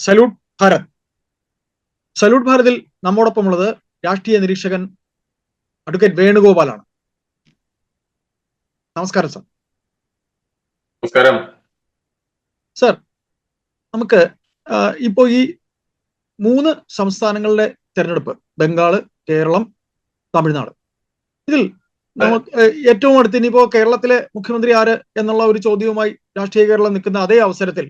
Salute Bharat. Salute ഭാരതിൽ നമ്മോടൊപ്പമുള്ളത് രാഷ്ട്രീയ നിരീക്ഷകൻ advocate വേണുഗോപാലാണ്. നമസ്കാരം സർ. നമസ്കാരം സർ, നമുക്ക് ഇപ്പോ ഈ 3 സംസ്ഥാനങ്ങളുടെ തെരഞ്ഞെടുപ്പ്, ബംഗാള്, കേരളം, തമിഴ്നാട്, ഇതിൽ നമുക്ക് ഏറ്റവും അടുത്ത് ഇനിയിപ്പോ കേരളത്തിലെ മുഖ്യമന്ത്രി ആര് എന്നുള്ള ഒരു ചോദ്യവുമായി രാഷ്ട്രീയ കേരളം നിൽക്കുന്ന അതേ അവസരത്തിൽ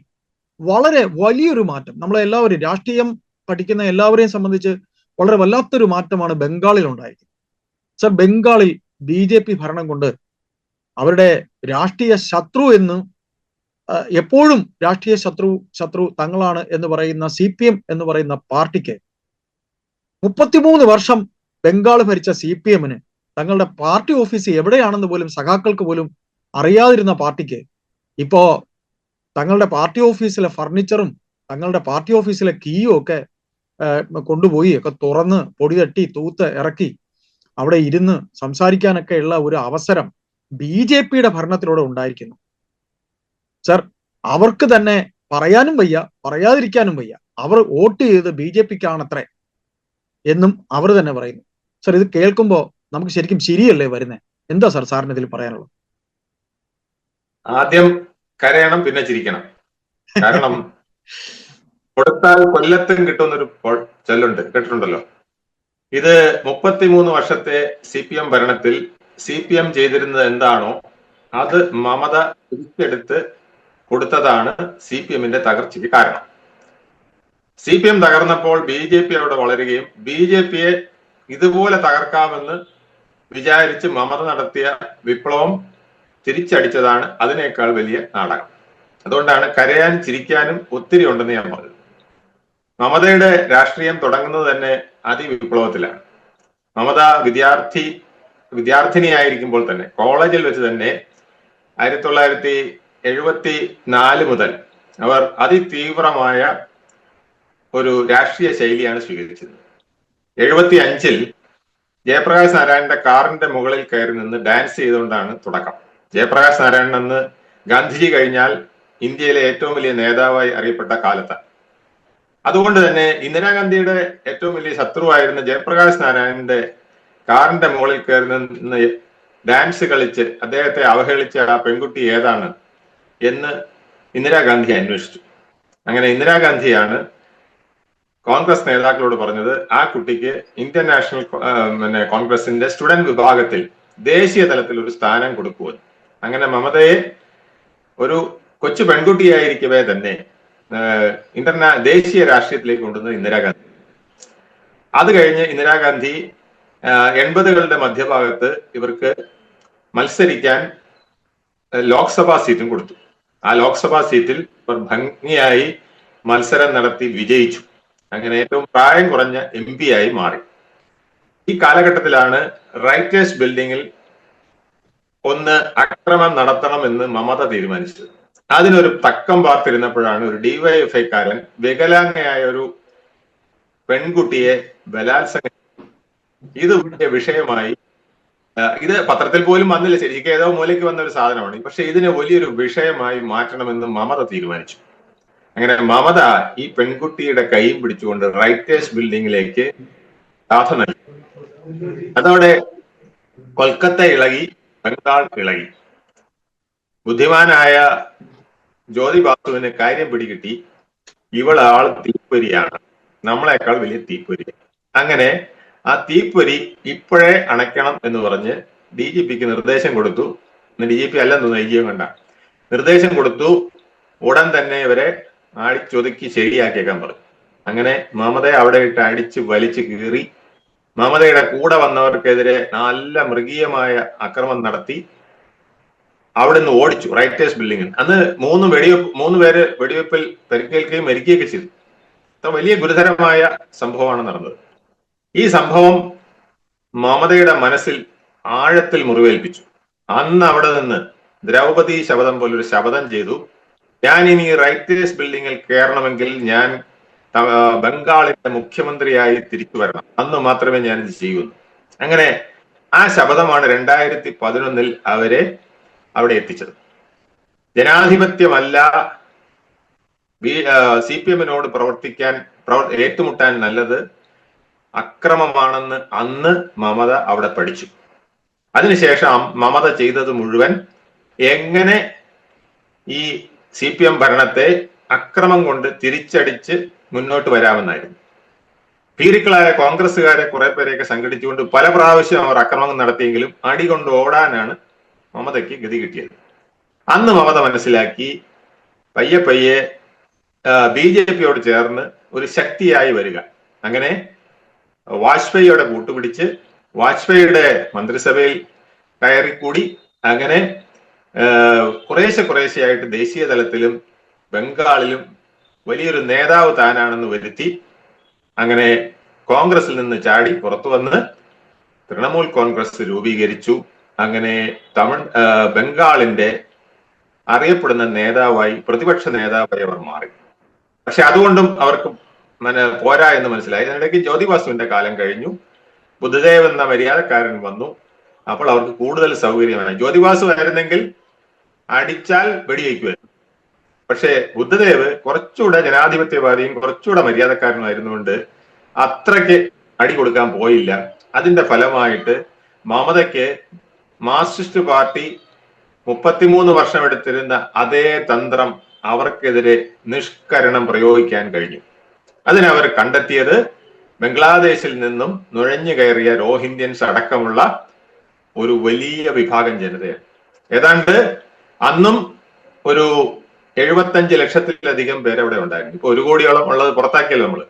വളരെ വലിയൊരു മാറ്റം നമ്മളെല്ലാവരും, രാഷ്ട്രീയം പഠിക്കുന്ന എല്ലാവരെയും സംബന്ധിച്ച് വളരെ വല്ലാത്തൊരു മാറ്റമാണ് ബംഗാളിൽ ഉണ്ടായത്. സർ, ബംഗാളിൽ BJP ഭരണം കൊണ്ട് അവരുടെ രാഷ്ട്രീയ ശത്രു എന്ന് എപ്പോഴും രാഷ്ട്രീയ ശത്രു തങ്ങളാണ് എന്ന് പറയുന്ന CPM എന്ന് പറയുന്ന പാർട്ടിക്ക് 33 വർഷം ബംഗാൾ ഭരിച്ച CPM-ന് തങ്ങളുടെ പാർട്ടി ഓഫീസ് എവിടെയാണെന്ന് പോലും സഖാക്കൾക്ക് പോലും അറിയാതിരുന്ന പാർട്ടിക്ക് ഇപ്പോ തങ്ങളുടെ പാർട്ടി ഓഫീസിലെ ഫർണിച്ചറും തങ്ങളുടെ പാർട്ടി ഓഫീസിലെ കീയും ഒക്കെ കൊണ്ടുപോയി ഒക്കെ തുറന്ന് പൊടി തട്ടി തൂത്ത് ഇറക്കി അവിടെ ഇരുന്ന് സംസാരിക്കാനൊക്കെ ഉള്ള ഒരു അവസരം BJP-യുടെ ഭരണത്തിലൂടെ ഉണ്ടായിരിക്കുന്നു. സർ, അവർക്ക് തന്നെ പറയാനും വയ്യ, പറയാതിരിക്കാനും വയ്യ. അവർ വോട്ട് ചെയ്ത് BJP-ക്കാണത്രേ എന്നും അവർ തന്നെ പറയുന്നു. സർ, ഇത് കേൾക്കുമ്പോ നമുക്ക് ശരിക്കും ശരിയല്ലേ വരുന്നത്? എന്താ സർ സാറിന് ഇതിൽ പറയാനുള്ളത്? ആദ്യം കരയണം, പിന്നെ ചിരിക്കണം. കാരണം കൊടുത്താൽ കൊല്ലത്തും കിട്ടുന്നൊരു ചൊല്ലുണ്ട്, കേട്ടിട്ടുണ്ടല്ലോ. ഇത് 33 വർഷത്തെ CPM ഭരണത്തിൽ CPM ചെയ്തിരുന്നത് എന്താണോ അത് മമത തിരിച്ചെടുത്ത് കൊടുത്തതാണ് CPM-ന്റെ തകർച്ചയ്ക്ക് കാരണം. CPM തകർന്നപ്പോൾ BJP അവിടെ വളരുകയും BJP-യെ ഇതുപോലെ തകർക്കാമെന്ന് വിചാരിച്ച് മമത നടത്തിയ വിപ്ലവം തിരിച്ചടിച്ചതാണ് അതിനേക്കാൾ വലിയ നാടകം. അതുകൊണ്ടാണ് കരയാൻ ചിരിക്കാനും ഒത്തിരി ഉണ്ടെന്ന് ഞാൻ പറഞ്ഞത്. മമതയുടെ രാഷ്ട്രീയം തുടങ്ങുന്നത് തന്നെ അതിവിപ്ലവത്തിലാണ്. മമത വിദ്യാർത്ഥിനിയായിരിക്കുമ്പോൾ തന്നെ, കോളേജിൽ വെച്ച് തന്നെ 1974 മുതൽ അവർ അതിതീവ്രമായ ഒരു രാഷ്ട്രീയ ശൈലിയാണ് സ്വീകരിച്ചത്. 75-ൽ ജയപ്രകാശ് നാരായണന്റെ കാറിന്റെ മുകളിൽ കയറി നിന്ന് ഡാൻസ് ചെയ്തുകൊണ്ടാണ് തുടക്കം. ജയപ്രകാശ് നാരായണൻ അന്ന് ഗാന്ധിജി കഴിഞ്ഞാൽ ഇന്ത്യയിലെ ഏറ്റവും വലിയ നേതാവായി അറിയപ്പെട്ട കാലത്താണ്. അതുകൊണ്ട് തന്നെ ഇന്ദിരാഗാന്ധിയുടെ ഏറ്റവും വലിയ ശത്രുവായിരുന്ന ജയപ്രകാശ് നാരായണന്റെ കാറിന്റെ മുകളിൽ കയറി നിന്ന് ഡാൻസ് കളിച്ച് അദ്ദേഹത്തെ അവഹേളിച്ച ആ പെൺകുട്ടി ഏതാണ് എന്ന് ഇന്ദിരാഗാന്ധി അന്വേഷിച്ചു. അങ്ങനെ ഇന്ദിരാഗാന്ധിയാണ് കോൺഗ്രസ് നേതാക്കളോട് പറഞ്ഞത് ആ കുട്ടിക്ക് ഇന്ത്യൻ നാഷണൽ കോൺഗ്രസിന്റെ സ്റ്റുഡന്റ് വിഭാഗത്തിൽ ദേശീയ തലത്തിൽ ഒരു സ്ഥാനം കൊടുക്കുമെന്ന്. അങ്ങനെ മമതയെ ഒരു കൊച്ചു പെൺകുട്ടിയായിരിക്കവേ തന്നെ ദേശീയ രാഷ്ട്രീയത്തിലേക്ക് കൊണ്ടുവന്നത് ഇന്ദിരാഗാന്ധി. അത് കഴിഞ്ഞ് ഇന്ദിരാഗാന്ധി 80കളുടെ മധ്യഭാഗത്ത് ഇവർക്ക് മത്സരിക്കാൻ ലോക്സഭാ സീറ്റും കൊടുത്തു. ആ ലോക്സഭാ സീറ്റിൽ ഇവർ ഭംഗിയായി മത്സരം നടത്തി വിജയിച്ചു. അങ്ങനെ ഏറ്റവും പ്രായം കുറഞ്ഞ MP ആയി മാറി. ഈ കാലഘട്ടത്തിലാണ് റൈറ്റേഴ്സ് ബിൽഡിങ്ങിൽ ഒന്ന് അക്രമം നടത്തണമെന്ന് മമത തീരുമാനിച്ചത്. അതിനൊരു തക്കം പാർത്തിരുന്നപ്പോഴാണ് ഒരു DYFI-കാരൻ വികലാംഗയായ ഒരു പെൺകുട്ടിയെ ബലാത്സംഗം. ഇത് വലിയ വിഷയമായി. ഇത് പത്രത്തിൽ പോലും വന്നില്ല, ശരിക്കും ഏതോ മൂലയ്ക്ക് വന്ന ഒരു സാധനമാണ്. പക്ഷെ ഇതിനെ വലിയൊരു വിഷയമായി മാറ്റണമെന്ന് മമത തീരുമാനിച്ചു. അങ്ങനെ മമത ഈ പെൺകുട്ടിയുടെ കൈയും പിടിച്ചുകൊണ്ട് റൈറ്റേഴ്സ് ബിൽഡിങ്ങിലേക്ക് യാത്ര നൽകി. അതോടെ കൊൽക്കത്ത ഇളകി, ബംഗാൾ ഇളകി. ബുദ്ധിമാനായ ജ്യോതി ബാസുവിന് കാര്യം പിടികിട്ടി, ഇവളാൾ തീപ്പൊരിയാണ്, നമ്മളെക്കാൾ വലിയ തീപ്പൊരി. അങ്ങനെ ആ തീപ്പൊരി ഇപ്പോഴേ അണയ്ക്കണം എന്ന് പറഞ്ഞ് DGP-ക്ക് നിർദ്ദേശം കൊടുത്തു. DGP അല്ലെന്ന് IG കണ്ട നിർദ്ദേശം കൊടുത്തു. ഉടൻ തന്നെ ഇവരെ ആടിച്ചൊതുക്കി ശരിയാക്കിയേക്കാൻ പറഞ്ഞു. അങ്ങനെ മമതയെ അവിടെ ഇട്ട് അടിച്ച് വലിച്ചു കീറി മമതയുടെ കൂടെ വന്നവർക്കെതിരെ നല്ല മൃഗീയമായ അക്രമം നടത്തി അവിടെ നിന്ന് ഓടിച്ചു റൈറ്റേഴ്സ് ബിൽഡിങ്ങിൽ. അന്ന് 3 പേര് വെടിവെപ്പിൽ പരിക്കേൽക്കുകയും മരിക്കുകയൊക്കെ ചെയ്തു. വലിയ ഗുരുതരമായ സംഭവമാണ് നടന്നത്. ഈ സംഭവം മമതയുടെ മനസ്സിൽ ആഴത്തിൽ മുറിവേൽപ്പിച്ചു. അന്ന് അവിടെ നിന്ന് ദ്രൗപദി ശപഥം പോലൊരു ശപഥം ചെയ്തു, ഞാൻ ഇനി റൈറ്റേഴ്സ് ബിൽഡിങ്ങിൽ കയറണമെങ്കിൽ ഞാൻ ബംഗാളിന്റെ മുഖ്യമന്ത്രിയായി തിരിച്ചു വരണം, അന്ന് മാത്രമേ ഞാൻ ഇത് ചെയ്യുള്ളൂ. അങ്ങനെ ആ ശപഥമാണ് 2011-ൽ അവരെ അവിടെ എത്തിച്ചത്. ജനാധിപത്യമല്ല CPM-നോട് ഏറ്റുമുട്ടാൻ നല്ലത് അക്രമമാണെന്ന് അന്ന് മമത അവിടെ പഠിച്ചു. അതിനുശേഷം മമത ചെയ്തത് മുഴുവൻ എങ്ങനെ ഈ CPM ഭരണത്തെ അക്രമം കൊണ്ട് തിരിച്ചടിച്ച് മുന്നോട്ട് വരാമെന്നായിരുന്നു. ഭീരുക്കളായ കോൺഗ്രസ്സുകാരെ കുറെ പേരെയൊക്കെ സംഘടിച്ചുകൊണ്ട് പല പ്രാവശ്യം അവർ അക്രമം നടത്തിയെങ്കിലും അടികൊണ്ട് ഓടാനാണ് മമതയ്ക്ക് ഗതി കിട്ടിയത്. അന്ന് മമത മനസ്സിലാക്കി പയ്യെ പയ്യെ BJP-യോട് ചേർന്ന് ഒരു ശക്തിയായി വരിക. അങ്ങനെ വാജ്പേയിയോടെ കൂട്ടുപിടിച്ച് വാജ്പേയിയുടെ മന്ത്രിസഭയിൽ കയറിക്കൂടി. അങ്ങനെ കുറേശ്ശെയായിട്ട് ദേശീയ തലത്തിലും ബംഗാളിലും വലിയൊരു നേതാവ് താനാണെന്ന് വരുത്തി. അങ്ങനെ കോൺഗ്രസിൽ നിന്ന് ചാടി പുറത്തു വന്ന് തൃണമൂൽ കോൺഗ്രസ് രൂപീകരിച്ചു. അങ്ങനെ ബംഗാളിന്റെ അറിയപ്പെടുന്ന നേതാവായി, പ്രതിപക്ഷ നേതാവായി അവർ മാറി. പക്ഷെ അതുകൊണ്ടും അവർക്ക് പോരാ എന്ന് മനസ്സിലായി. അതിനിടയ്ക്ക് ജ്യോതി ബാസുവിന്റെ കാലം കഴിഞ്ഞു. ബുദ്ധദേവ് എന്ന മര്യാദക്കാരൻ വന്നു. അപ്പോൾ അവർക്ക് കൂടുതൽ സൗകര്യമായി. ജ്യോതി ബാസു ആയിരുന്നെങ്കിൽ അടിച്ചാൽ വെടിവെക്കുമായിരുന്നു. പക്ഷേ ബുദ്ധദേവ് കുറച്ചുകൂടെ ജനാധിപത്യവാദിയും കുറച്ചുകൂടെ മര്യാദക്കാരനുമായിരുന്നുകൊണ്ട് അത്രയ്ക്ക് അടി കൊടുക്കാൻ പോയില്ല. അതിന്റെ ഫലമായിട്ട് മമതയ്ക്ക് മാർക്സിസ്റ്റ് പാർട്ടി 33 വർഷം എടുത്തിരുന്ന അതേ തന്ത്രം അവർക്കെതിരെ നിഷ്കരണം പ്രയോഗിക്കാൻ കഴിഞ്ഞു. അതിനവർ കണ്ടെത്തിയത് ബംഗ്ലാദേശിൽ നിന്നും നുഴഞ്ഞു കയറിയ റോഹിംഗ്യൻസ് അടക്കമുള്ള ഒരു വലിയ വിഭാഗം ജനതയാണ്. ഏതാണ്ട് അന്നും ഒരു 75 ലക്ഷത്തിലധികം പേര് അവിടെ ഉണ്ടായിരുന്നു. ഇപ്പൊ 1 കോടിയോളം ഉള്ളത് പുറത്താക്കിയല്ലോ നമ്മള്.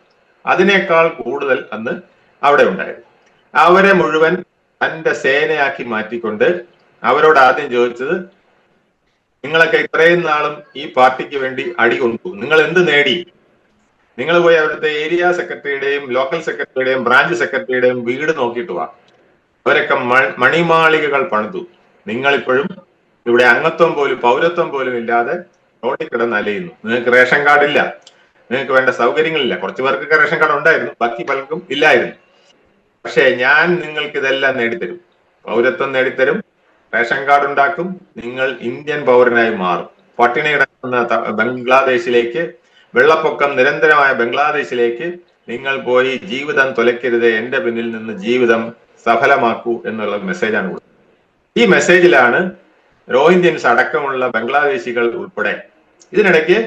അതിനേക്കാൾ കൂടുതൽ അന്ന് അവിടെ ഉണ്ടായിരുന്നു. അവരെ മുഴുവൻ തന്റെ സേനയാക്കി മാറ്റിക്കൊണ്ട് അവരോട് ആദ്യം ചോദിച്ചത്, നിങ്ങളൊക്കെ ഇത്രയും നാളും ഈ പാർട്ടിക്ക് വേണ്ടി അടി കൊണ്ടു, നിങ്ങൾ എന്ത് നേടി? നിങ്ങൾ പോയി അവിടുത്തെ ഏരിയ സെക്രട്ടറിയുടെയും ലോക്കൽ സെക്രട്ടറിയുടെയും ബ്രാഞ്ച് സെക്രട്ടറിയുടെയും വീട് നോക്കിയിട്ട് വാ. അവരൊക്കെ മണിമാളികകൾ പണിതു. നിങ്ങളിപ്പോഴും ഇവിടെ അംഗത്വം പോലും പൗരത്വം പോലും ഇല്ലാതെ റോഡിൽ കിടന്ന് അലയുന്നു. നിങ്ങൾക്ക് റേഷൻ കാർഡ് ഇല്ല, നിങ്ങൾക്ക് വേണ്ട സൗകര്യങ്ങളില്ല. കുറച്ചു പേർക്കൊക്കെ റേഷൻ കാർഡ് ഉണ്ടായിരുന്നു, ബാക്കി പലർക്കും ഇല്ലായിരുന്നു. പക്ഷെ ഞാൻ നിങ്ങൾക്ക് ഇതെല്ലാം നേടിത്തരും. പൗരത്വം നേടിത്തരും, റേഷൻ കാർഡ് ഉണ്ടാക്കും, നിങ്ങൾ ഇന്ത്യൻ പൗരനായി മാറും. പട്ടിണി കിടക്കുന്ന ബംഗ്ലാദേശിലേക്ക്, വെള്ളപ്പൊക്കം നിരന്തരമായ ബംഗ്ലാദേശിലേക്ക് നിങ്ങൾ പോയി ജീവിതം തുലയ്ക്കരുത്, എന്റെ പിന്നിൽ നിന്ന് ജീവിതം സഫലമാക്കൂ എന്നുള്ള മെസ്സേജാണ് കൊടുത്തത്. ഈ മെസ്സേജിലാണ് റോഹിംഗ്യൻസ് അടക്കമുള്ള ബംഗ്ലാദേശികൾ ഉൾപ്പെടെ. ഇതിനിടയ്ക്ക്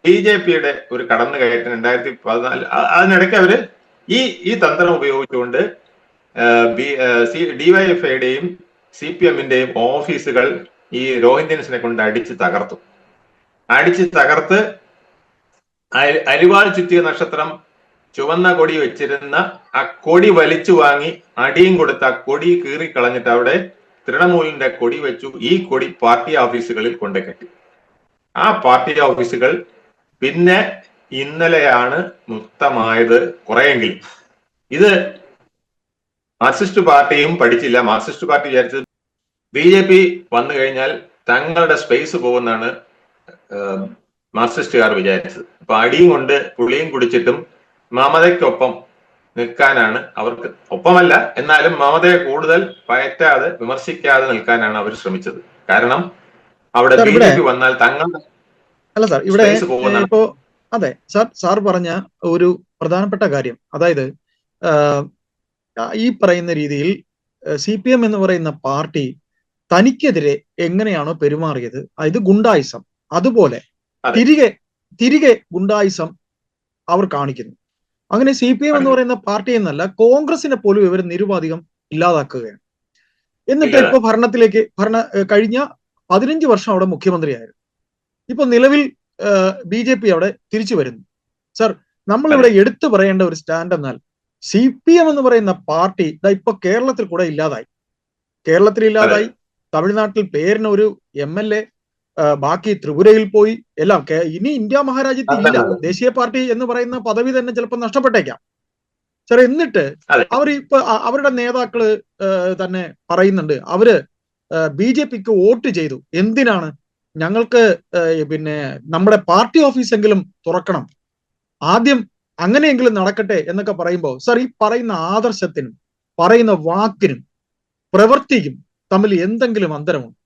BJP-യുടെ ഒരു കടന്നുകയറ്റം 2014, അതിനിടയ്ക്ക് അവര് ഈ തന്ത്രം ഉപയോഗിച്ചുകൊണ്ട് DYFI-യുടെയും CPM-ന്റെയും ഓഫീസുകൾ ഈ റോഹിംഗ്യൻസിനെ കൊണ്ട് അടിച്ച് തകർത്ത് അരിവാൾ ചുറ്റിയ നക്ഷത്രം ചുവന്ന കൊടി വെച്ചിരുന്ന ആ കൊടി വലിച്ചു വാങ്ങി അടിയും കൊടുത്ത് ആ കൊടി കീറിക്കളഞ്ഞിട്ട് അവിടെ തൃണമൂലിന്റെ കൊടി വെച്ചു. ഈ കൊടി പാർട്ടി ഓഫീസുകളിൽ കൊണ്ടുകെട്ടി. ആ പാർട്ടി ഓഫീസുകൾ പിന്നെ ഇന്നലെയാണ് മുക്തമായത് കുറെയെങ്കിലും. ഇത് മാർക്സിസ്റ്റ് പാർട്ടിയും പഠിച്ചില്ല. മാർക്സിസ്റ്റ് പാർട്ടി വിചാരിച്ചത് BJP വന്നു കഴിഞ്ഞാൽ തങ്ങളുടെ സ്പേസ് പോകുന്നാണ് മാർക്സിസ്റ്റുകാർ വിചാരിച്ചത്. അപ്പൊ അടിയും കൊണ്ട് പുളിയും കുടിച്ചിട്ടും മമതയ്ക്കൊപ്പം നിൽക്കാനാണ് അവർക്ക്, ഒപ്പമല്ല എന്നാലും മമതയെ കൂടുതൽ പയറ്റാതെ വിമർശിക്കാതെ നിൽക്കാനാണ് അവർ ശ്രമിച്ചത്. കാരണം അവിടെ BJP വന്നാൽ തങ്ങളുടെ അല്ല സാർ, ഇവിടെ ഇപ്പോ അതെ സാർ പറഞ്ഞ ഒരു പ്രധാനപ്പെട്ട കാര്യം, അതായത് ഈ പറയുന്ന രീതിയിൽ CPM എന്ന് പറയുന്ന പാർട്ടി തനിക്കെതിരെ എങ്ങനെയാണോ പെരുമാറിയത്, അതായത് ഗുണ്ടായിസം, അതുപോലെ തിരികെ ഗുണ്ടായിസം അവർ കാണിക്കുന്നു. അങ്ങനെ CPM എന്ന് പറയുന്ന പാർട്ടി എന്നല്ല, കോൺഗ്രസിനെ പോലും ഇവർ നിരുപാധികം ഇല്ലാതാക്കുകയാണ്. എന്നിട്ട് ഇപ്പൊ കഴിഞ്ഞ 15 വർഷം അവിടെ മുഖ്യമന്ത്രിയായിരുന്നു. ഇപ്പൊ നിലവിൽ BJP അവിടെ തിരിച്ചു വരുന്നു. സർ, നമ്മളിവിടെ എടുത്തു പറയേണ്ട ഒരു സ്റ്റാൻഡ് എന്നാൽ CPM എന്ന് പറയുന്ന പാർട്ടി ഇപ്പൊ കേരളത്തിൽ കൂടെ ഇല്ലാതായി. തമിഴ്നാട്ടിൽ പേരിന് ഒരു MLA, ബാക്കി ത്രിപുരയിൽ പോയി, എല്ലാം. ഇനി ഇന്ത്യ മഹാരാജ്യത്തിൽ ഇല്ല. ദേശീയ പാർട്ടി എന്ന് പറയുന്ന പദവി തന്നെ ചിലപ്പോൾ നഷ്ടപ്പെട്ടേക്കാം സർ. എന്നിട്ട് അവർ ഇപ്പൊ അവരുടെ നേതാക്കള് തന്നെ പറയുന്നുണ്ട്, അവര് BJPക്ക് വോട്ട് ചെയ്തു. എന്തിനാണ്? ഞങ്ങൾക്ക് പിന്നെ നമ്മുടെ പാർട്ടി ഓഫീസെങ്കിലും തുറക്കണം, ആദ്യം അങ്ങനെയെങ്കിലും നടക്കട്ടെ എന്നൊക്കെ പറയുമ്പോൾ സർ, ഈ പറയുന്ന ആദർശത്തിനും പറയുന്ന വാക്കിനും പ്രവൃത്തിക്കും തമ്മിൽ എന്തെങ്കിലും അന്തരമുണ്ട്?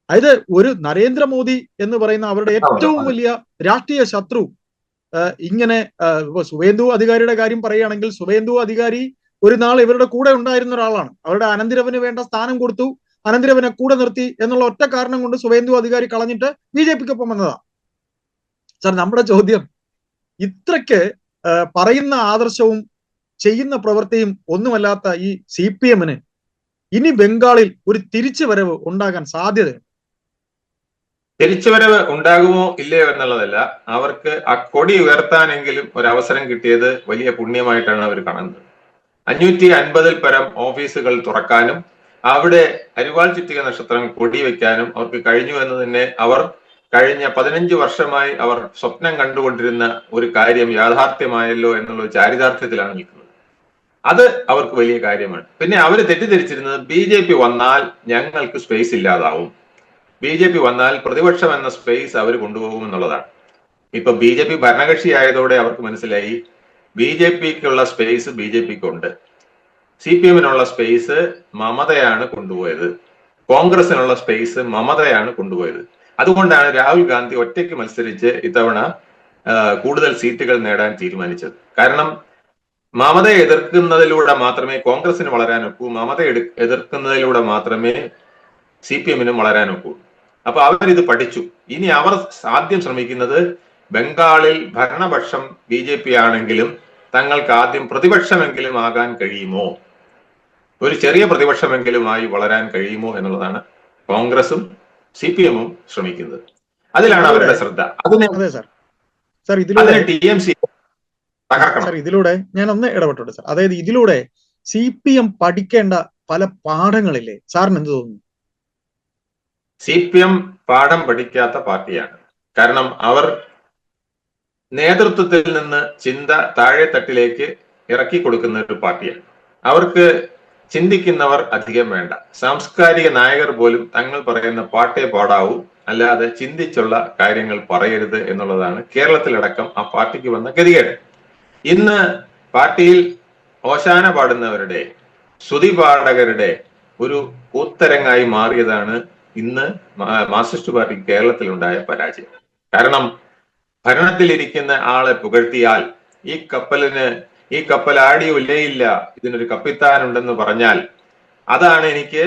അതായത് ഒരു നരേന്ദ്രമോദി എന്ന് പറയുന്ന അവരുടെ ഏറ്റവും വലിയ രാഷ്ട്രീയ ശത്രു ഇങ്ങനെ ഇപ്പൊ സുവേന്ദു അധികാരിയുടെ കാര്യം പറയുകയാണെങ്കിൽ സുവേന്ദു അധികാരി ഒരു നാൾ ഇവരുടെ കൂടെ ഉണ്ടായിരുന്ന ഒരാളാണ്. അവരുടെ അനന്തിരവന് വേണ്ട സ്ഥാനം കൊടുത്തു, അനന്തിരവനെ കൂടെ നിർത്തി എന്നുള്ള ഒറ്റ കാരണം കൊണ്ട് സുവേന്ദു അധികാരി കളഞ്ഞിട്ട് BJPക്കൊപ്പം വന്നതാ. സാർ, നമ്മുടെ ചോദ്യം, ഇത്രയ്ക്ക് പറയുന്ന ആദർശവും ചെയ്യുന്ന പ്രവൃത്തിയും ഒന്നുമല്ലാത്ത ഈ CPM-ന് ഇനി ബംഗാളിൽ ഒരു തിരിച്ചുവരവ് ഉണ്ടാകാൻ സാധ്യതയുണ്ട്? തിരിച്ചുവരവ് ഉണ്ടാകുമോ ഇല്ലയോ എന്നുള്ളതല്ല, അവർക്ക് ആ കൊടി ഉയർത്താനെങ്കിലും ഒരു അവസരം കിട്ടിയത് വലിയ പുണ്യമായിട്ടാണ് അവർ കാണുന്നത്. 550-ൽ പരം ഓഫീസുകൾ തുറക്കാനും അവിടെ അരിവാൾ ചുറ്റിക നക്ഷത്രം കൊടി വയ്ക്കാനും അവർക്ക് കഴിഞ്ഞു എന്ന് തന്നെ അവർ കഴിഞ്ഞ 15 വർഷമായി അവർ സ്വപ്നം കണ്ടുകൊണ്ടിരുന്ന ഒരു കാര്യം യാഥാർത്ഥ്യമായല്ലോ എന്നുള്ള ചാരിതാർത്ഥ്യത്തിലാണ് നിൽക്കുന്നത്. അത് അവർക്ക് വലിയ കാര്യമാണ്. പിന്നെ അവർ തെറ്റിദ്ധരിച്ചിരുന്നത് BJP വന്നാൽ ഞങ്ങൾക്ക് സ്പേസ് ഇല്ലാതാവും, BJP വന്നാൽ പ്രതിപക്ഷം എന്ന സ്പേസ് അവർ കൊണ്ടുപോകും എന്നുള്ളതാണ്. ഇപ്പൊ BJP ഭരണകക്ഷി ആയതോടെ അവർക്ക് മനസ്സിലായി BJPക്കുള്ള സ്പേസ് BJPക്കുണ്ട്, CPM-നുള്ള സ്പേസ് മമതയാണ് കൊണ്ടുപോയത്, കോൺഗ്രസിനുള്ള സ്പേസ് മമതയാണ് കൊണ്ടുപോയത്. അതുകൊണ്ടാണ് രാഹുൽ ഗാന്ധി ഒറ്റയ്ക്ക് മത്സരിച്ച് ഇത്തവണ കൂടുതൽ സീറ്റുകൾ നേടാൻ തീരുമാനിച്ചത്. കാരണം മമതയെ എതിർക്കുന്നതിലൂടെ മാത്രമേ കോൺഗ്രസിന് വളരാനൊക്കൂ, മമതയെ എതിർക്കുന്നതിലൂടെ മാത്രമേ CPM-നും വളരാനൊക്കൂ. അപ്പൊ അവരിത് പഠിച്ചു. ഇനി അവർ ആദ്യം ശ്രമിക്കുന്നത് ബംഗാളിൽ ഭരണപക്ഷം BJP ആണെങ്കിലും തങ്ങൾക്ക് ആദ്യം പ്രതിപക്ഷമെങ്കിലും ആകാൻ കഴിയുമോ, ഒരു ചെറിയ പ്രതിപക്ഷമെങ്കിലുമായി വളരാൻ കഴിയുമോ എന്നുള്ളതാണ് കോൺഗ്രസും CPM-ഉം ശ്രമിക്കുന്നത്. അതിലാണ് അവരുടെ ശ്രദ്ധ. ഇതിലൂടെ ഞാൻ ഒന്ന് ഇടപെട്ടോട്ടെ സാർ. അതായത് ഇതിലൂടെ CPM പഠിക്കേണ്ട പല പാഠങ്ങളില്ലേ സാറിന് എന്ത് തോന്നുന്നു? CPM പാഠം പഠിക്കാത്ത പാർട്ടിയാണ്. കാരണം അവർ നേതൃത്വത്തിൽ നിന്ന് ചിന്ത താഴെ തട്ടിലേക്ക് ഇറക്കി കൊടുക്കുന്ന ഒരു പാർട്ടിയാണ്. അവർക്ക് ചിന്തിക്കുന്നവർ അധികം വേണ്ട. സാംസ്കാരിക നായകർ പോലും തങ്ങൾ പറയുന്ന പാട്ടേ പാടാവൂ, അല്ലാതെ ചിന്തിച്ചുള്ള കാര്യങ്ങൾ പറയരുത് എന്നുള്ളതാണ് കേരളത്തിലടക്കം ആ പാർട്ടിക്ക് വന്ന ഗതികേട്. ഇന്ന് പാർട്ടിയിൽ ഓശാന പാടുന്നവരുടെ, ശ്രുതി പാടകരുടെ ഒരു കൂത്തരങ്ങായി മാറിയതാണ് ഇന്ന് മാർക്സിസ്റ്റ് പാർട്ടി കേരളത്തിലുണ്ടായ പരാജയം. കാരണം ഭരണത്തിലിരിക്കുന്ന ആളെ പുകഴ്ത്തിയാൽ ഈ കപ്പൽ ആടി ഉല്ലയില്ല, ഇതിനൊരു കപ്പിത്താനുണ്ടെന്ന് പറഞ്ഞാൽ അതാണ് എനിക്ക്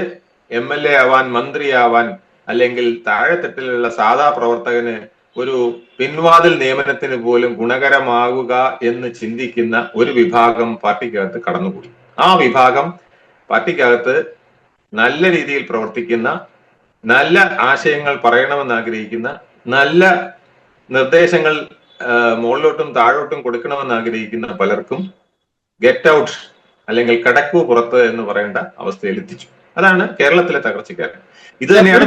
MLA ആവാൻ, മന്ത്രിയാവാൻ, അല്ലെങ്കിൽ താഴെത്തട്ടിലുള്ള സാധാ പ്രവർത്തകന് ഒരു പിൻവാതിൽ നിയമനത്തിന് പോലും ഗുണകരമാകുക എന്ന് ചിന്തിക്കുന്ന ഒരു വിഭാഗം പാർട്ടിക്കകത്ത് കടന്നുകൂടി. ആ വിഭാഗം പാർട്ടിക്കകത്ത് നല്ല രീതിയിൽ പ്രവർത്തിക്കുന്ന, നല്ല ആശയങ്ങൾ പറയണമെന്ന് ആഗ്രഹിക്കുന്ന, നല്ല നിർദ്ദേശങ്ങൾ മുകളിലോട്ടും താഴോട്ടും കൊടുക്കണമെന്ന് ആഗ്രഹിക്കുന്ന പലർക്കും ഗെറ്റ് ഔട്ട് അല്ലെങ്കിൽ കടക്കൂ പുറത്ത് എന്ന് പറയേണ്ട അവസ്ഥയിൽ എത്തിച്ചു. അതാണ് കേരളത്തിലെ തകർച്ചക്കാരൻ. ഇത് തന്നെയാണ്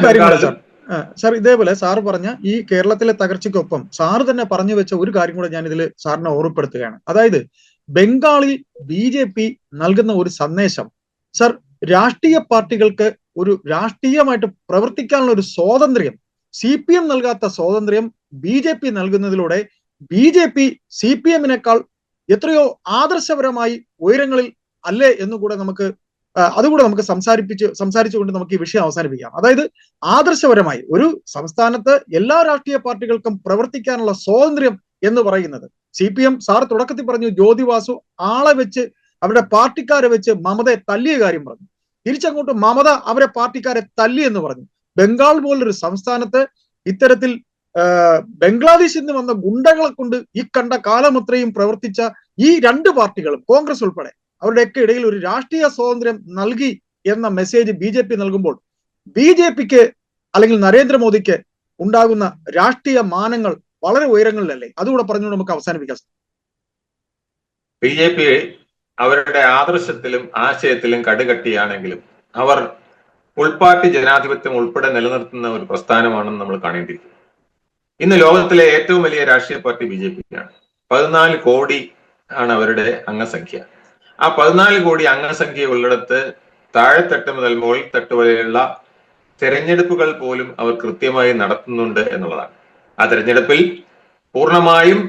സാർ. ഇതേപോലെ സാർ പറഞ്ഞ ഈ കേരളത്തിലെ തകർച്ചയ്ക്കൊപ്പം സാർ തന്നെ പറഞ്ഞു വെച്ച ഒരു കാര്യം കൂടെ ഞാൻ ഇതിൽ സാറിനെ ഓർമ്മപ്പെടുത്തുകയാണ്. അതായത് ബംഗാളിൽ BJP നൽകുന്ന ഒരു സന്ദേശം, സാർ, രാഷ്ട്രീയ പാർട്ടികൾക്ക് ഒരു രാഷ്ട്രീയമായിട്ട് പ്രവർത്തിക്കാനുള്ള ഒരു സ്വാതന്ത്ര്യം CPM നൽകാത്ത സ്വാതന്ത്ര്യം BJP നൽകുന്നതിലൂടെ BJP CPM-നേക്കാൾ എത്രയോ ആദർശപരമായി ഉയരങ്ങളിൽ അല്ലേ എന്നുകൂടെ അതുകൂടെ നമുക്ക് സംസാരിച്ചുകൊണ്ട് നമുക്ക് ഈ വിഷയം അവസാനിപ്പിക്കാം. അതായത് ആദർശപരമായി ഒരു സംസ്ഥാനത്ത് എല്ലാ രാഷ്ട്രീയ പാർട്ടികൾക്കും പ്രവർത്തിക്കാനുള്ള സ്വാതന്ത്ര്യം എന്ന് പറയുന്നത്, CPM സാർ തുടക്കത്തിൽ പറഞ്ഞു, ജ്യോതി ബാസു ആളെ വെച്ച് അവരുടെ പാർട്ടിക്കാരെ വെച്ച് മമതയെ തല്ലിയ കാര്യം പറഞ്ഞു. തിരിച്ചങ്ങോട്ട് മമത അവരെ പാർട്ടിക്കാരെ തല്ലി എന്ന് പറഞ്ഞു. ബംഗാൾ പോലൊരു സംസ്ഥാനത്ത് ഇത്തരത്തിൽ ബംഗ്ലാദേശിൽ നിന്ന് വന്ന ഗുണ്ടകളെ കൊണ്ട് ഈ കണ്ട കാലമത്രയും പ്രവർത്തിച്ച ഈ രണ്ട് പാർട്ടികളും, കോൺഗ്രസ് ഉൾപ്പെടെ, അവരുടെയൊക്കെ ഇടയിൽ ഒരു രാഷ്ട്രീയ സ്വാതന്ത്ര്യം നൽകി എന്ന മെസ്സേജ് BJP നൽകുമ്പോൾ BJPക്ക് അല്ലെങ്കിൽ നരേന്ദ്രമോദിക്ക് ഉണ്ടാകുന്ന രാഷ്ട്രീയ മാനങ്ങൾ വളരെ ഉയരങ്ങളിലല്ലേ? അതുകൂടെ പറഞ്ഞുകൊണ്ട് നമുക്ക് അവസാനിപ്പിക്കാം. BJP അവരുടെ ആദർശത്തിലും ആശയത്തിലും കടുകട്ടിയാണെങ്കിലും അവർ ഉൾപാർട്ടി ജനാധിപത്യം ഉൾപ്പെടെ നിലനിർത്തുന്ന ഒരു പ്രസ്ഥാനമാണെന്ന് നമ്മൾ കാണേണ്ടിയിരിക്കുന്നു. ഇന്ന് ലോകത്തിലെ ഏറ്റവും വലിയ രാഷ്ട്രീയ പാർട്ടി BJP-യാണ്. 14 കോടി ആണ് അവരുടെ അംഗസംഖ്യ. ആ 14 കോടി അംഗസംഖ്യ ഉള്ളിടത്ത് താഴെത്തട്ട് മുതൽ മുകൾ തട്ട് വരെയുള്ള തെരഞ്ഞെടുപ്പുകൾ പോലും അവർ കൃത്യമായി നടത്തുന്നുണ്ട് എന്നുള്ളതാണ്. ആ തെരഞ്ഞെടുപ്പിൽ പൂർണ്ണമായും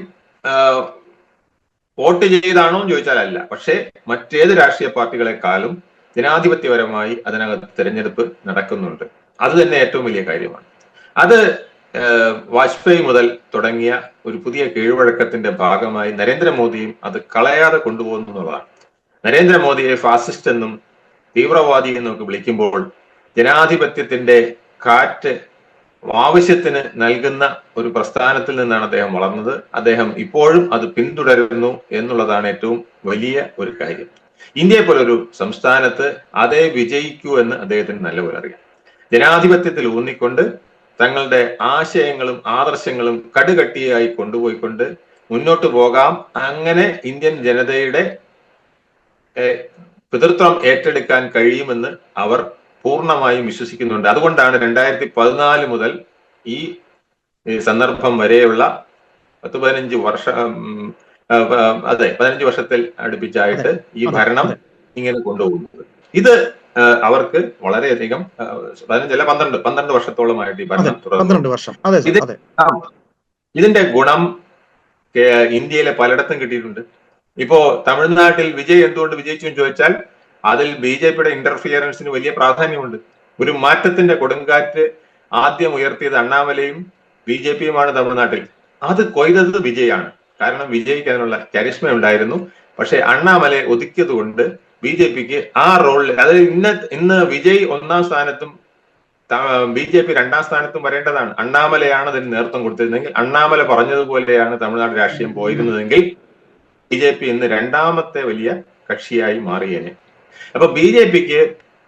വോട്ട് ചെയ്താണോ എന്ന് ചോദിച്ചാൽ അല്ല, പക്ഷേ മറ്റേത് രാഷ്ട്രീയ പാർട്ടികളെക്കാളും ജനാധിപത്യപരമായി അതിനകത്ത് തെരഞ്ഞെടുപ്പ് നടക്കുന്നുണ്ട്. അത് തന്നെ ഏറ്റവും വലിയ കാര്യമാണ്. അത് വാജ്പേയി മുതൽ തുടങ്ങിയ ഒരു പുതിയ കീഴ്വഴക്കത്തിന്റെ ഭാഗമായി നരേന്ദ്രമോദിയും അത് കളയാതെ കൊണ്ടുപോകുന്നു എന്നുള്ളതാണ്. നരേന്ദ്രമോദിയെ ഫാസിസ്റ്റ് എന്നും തീവ്രവാദി എന്നും ഒക്കെ വിളിക്കുമ്പോൾ ജനാധിപത്യത്തിന്റെ കാറ്റ് ആവശ്യത്തിന് നൽകുന്ന ഒരു പ്രസ്ഥാനത്തിൽ നിന്നാണ് അദ്ദേഹം വളർന്നത്. അദ്ദേഹം ഇപ്പോഴും അത് പിന്തുടരുന്നു എന്നുള്ളതാണ് ഏറ്റവും വലിയ ഒരു കാര്യം. ഇന്ത്യയെ പോലൊരു സംസ്ഥാനത്ത് അതേ വിജയിക്കൂ എന്ന് അദ്ദേഹത്തിന് നല്ലപോലെ അറിയാം. ജനാധിപത്യത്തിൽ ഊന്നിക്കൊണ്ട് തങ്ങളുടെ ആശയങ്ങളും ആദർശങ്ങളും കടുകട്ടിയായി കൊണ്ടുപോയിക്കൊണ്ട് മുന്നോട്ട് പോകാം. അങ്ങനെ ഇന്ത്യൻ ജനതയുടെ പിതൃത്വം ഏറ്റെടുക്കാൻ കഴിയുമെന്ന് അവർ പൂർണ്ണമായും വിശ്വസിക്കുന്നുണ്ട്. അതുകൊണ്ടാണ് 2014 മുതൽ ഈ സന്ദർഭം വരെയുള്ള 15 വർഷത്തിൽ അടുപ്പിച്ചായിട്ട് ഈ ഭരണം ഇങ്ങനെ കൊണ്ടുപോകുന്നത്. ഇത് അവർക്ക് വളരെയധികം 12 വർഷത്തോളമായിട്ട് ഈ ഭരണം തുടർന്നു. ഇതിന്റെ ഗുണം ഇന്ത്യയിലെ പലയിടത്തും കിട്ടിയിട്ടുണ്ട്. ഇപ്പോ തമിഴ്നാട്ടിൽ വിജയ് എന്തുകൊണ്ട് വിജയിച്ചു എന്ന് ചോദിച്ചാൽ അതിൽ BJPയുടെ ഇന്റർഫിയറൻസിന് വലിയ പ്രാധാന്യമുണ്ട്. ഒരു മാറ്റത്തിന്റെ കൊടുങ്കാറ്റ് ആദ്യം ഉയർത്തിയത് അണ്ണാമലയും BJPയുമാണ് തമിഴ്നാട്ടിൽ. അത് കൊയ്തത് വിജയാണ്. കാരണം വിജയ്ക്ക് അതിനുള്ള കരിഷ്മ ഉണ്ടായിരുന്നു. പക്ഷെ അണ്ണാമലയെ ഒതുക്കിയത് കൊണ്ട് BJPക്ക് ആ റോളിൽ, അതായത് ഇന്ന് വിജയ് 1ാം സ്ഥാനത്തും BJP 2ാം സ്ഥാനത്തും വരേണ്ടതാണ്. അണ്ണാമലയാണ് അതിന് നേതൃത്വം കൊടുത്തിരുന്നെങ്കിൽ, അണ്ണാമല പറഞ്ഞതുപോലെയാണ് തമിഴ്നാട് രാഷ്ട്രീയം പോയിരുന്നതെങ്കിൽ BJP ഇന്ന് 2ാമത്തെ വലിയ കക്ഷിയായി മാറിയേനെ. അപ്പൊ BJPക്ക്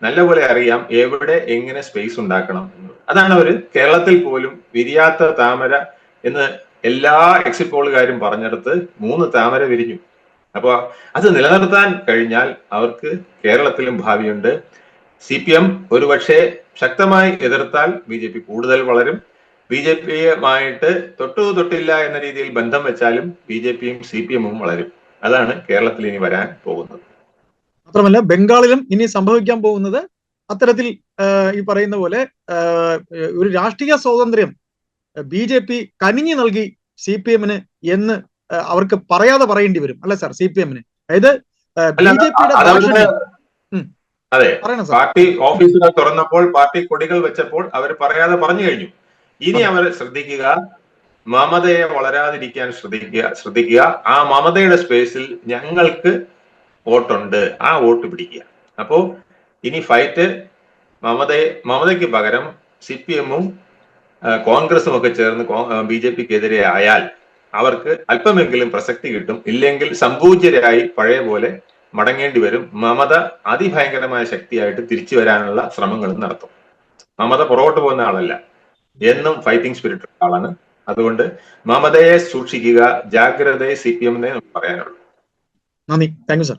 നല്ലപോലെ അറിയാം എവിടെ എങ്ങനെ സ്പേസ് ഉണ്ടാക്കണം എന്നുള്ളത്. അതാണ് അവര് കേരളത്തിൽ പോലും വിരിയാത്ത താമര എന്ന് എല്ലാ എക്സിറ്റ് പോളുകാരും പറഞ്ഞെടുത്ത് 3 താമര വിരിഞ്ഞു. അപ്പൊ അത് നിലനിർത്താൻ കഴിഞ്ഞാൽ അവർക്ക് കേരളത്തിലും ഭാവിയുണ്ട്. CPM ഒരുപക്ഷെ ശക്തമായി എതിർത്താൽ BJP കൂടുതൽ വളരും. BJPയുമായിട്ട് തൊട്ടില്ല എന്ന രീതിയിൽ ബന്ധം വെച്ചാലും BJPയും CPMഉം വളരും. അതാണ് കേരളത്തിൽ ഇനി വരാൻ പോകുന്നത്. മാത്രമല്ല ബംഗാളിലും ഇനി സംഭവിക്കാൻ പോകുന്നത് അത്തരത്തിൽ ഈ പറയുന്ന പോലെ ഒരു രാഷ്ട്രീയ സ്വാതന്ത്ര്യം BJP കനിഞ്ഞു നൽകി CPMന് എന്ന് അവർക്ക് പറയാതെ പറയേണ്ടി വരും, അല്ലെ സാർ? CPMന്, അതായത് BJPയുടെ അതെ, പാർട്ടി ഓഫീസുകൾ തുറന്നപ്പോൾ, പാർട്ടി കൊടികൾ വെച്ചപ്പോൾ അവർ പറയാതെ പറഞ്ഞു കഴിഞ്ഞു. ഇനി അവർ ശ്രദ്ധിക്കുക, മമതയെ വളരാതിരിക്കാൻ ശ്രദ്ധിക്കുക. ആ മമതയുടെ സ്പേസിൽ ഞങ്ങൾക്ക് വോട്ടുണ്ട്, ആ വോട്ട് പിടിക്കുക. അപ്പോ ഇനി ഫൈറ്റ് മമതയ്ക്ക് പകരം CPMഉം കോൺഗ്രസും ഒക്കെ ചേർന്ന് BJPക്കെതിരെ ആയാൽ അവർക്ക് അല്പമെങ്കിലും പ്രസക്തി കിട്ടും. ഇല്ലെങ്കിൽ സംപൂജ്യരായി പഴയ പോലെ മടങ്ങേണ്ടി വരും. മമത അതിഭയങ്കരമായ ശക്തിയായിട്ട് തിരിച്ചു വരാനുള്ള ശ്രമങ്ങളും നടത്തും. മമത പുറകോട്ട് പോകുന്ന ആളല്ല, എന്നും ഫൈറ്റിംഗ് സ്പിരിറ്റ് ഉള്ള ആളാണ്. അതുകൊണ്ട് മമതയെ സൂക്ഷിക്കുക, ജാഗ്രതയെ CPMനെ പറയാനുള്ളൂ. നന്ദി. Thank you sir.